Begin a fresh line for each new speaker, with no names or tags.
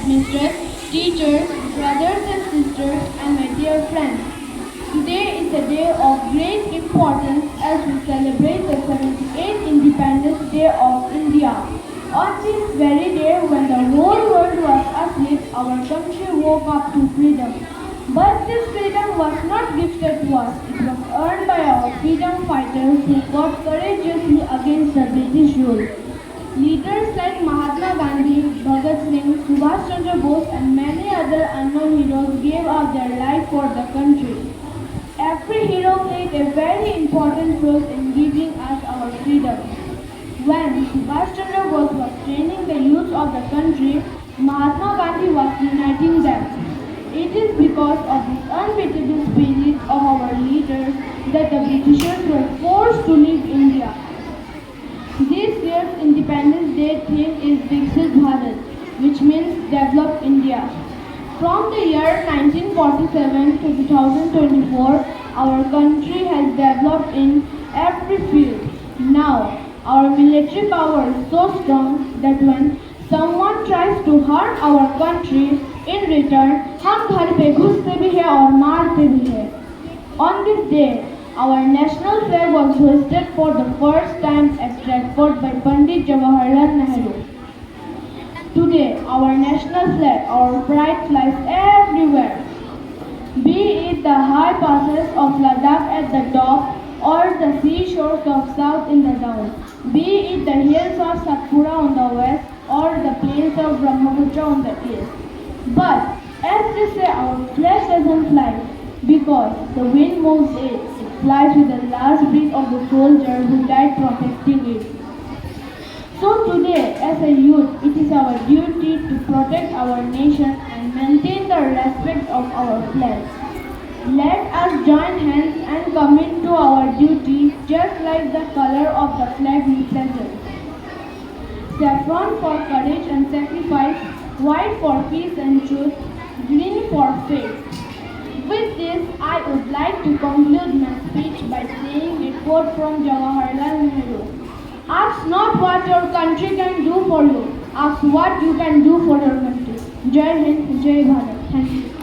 headmisters, teachers, brothers and sisters, and my dear friends. Today is a day of great importance as we celebrate the 78th Independence Day of India. On this very day when the whole world was asleep, our country woke up to freedom. But this freedom was not gifted to us. It was earned by our freedom fighters who fought courageously against the British rule. Leaders like Mahatma Gandhi, Bhagat Singh, Subhash Chandra Bose and many other unknown heroes gave up their life for the country. Every hero played a very important role in giving us our freedom. When Subhash Chandra Bose was training the youth of the country, Mahatma Gandhi was uniting them. It is because of this unbeatable spirit of our leaders that the Britishers were forced to leave India. This year's Independence Day theme is Viksit Bharat, which means Developed India. From the year 1947 to 2024, our country has developed in every field. Now, our military power is so strong that when someone tries to harm our country, in return, हम घर पे घुसते भी हैं और मारते भी हैं. On this day, our national flag was hoisted for the first time at Stratford by Pandit Jawaharlal Nehru. Today, our national flag, our pride flies everywhere. Be it the high passes of Ladakh at the top or the seashores of south in the down. Be it the hills of Satpura on the west or the plains of Brahmaputra on the east. But, as they say, our flag doesn't fly because the wind moves it. It flies with the last breath of the soldier who died protecting it. So today, as a youth, it is our duty to protect our nation and maintain the respect of our flag. Let us join hands and commit to our duty just like the color of the flag represents. Saffron for courage and sacrifice, white for peace and truth, green for faith. With this, I would like to conclude my speech by saying a quote from Jawaharlal Nehru. Ask not what your country can do for you. Ask what you can do for your country. Jai Hind, Jai Bharat. Thank you.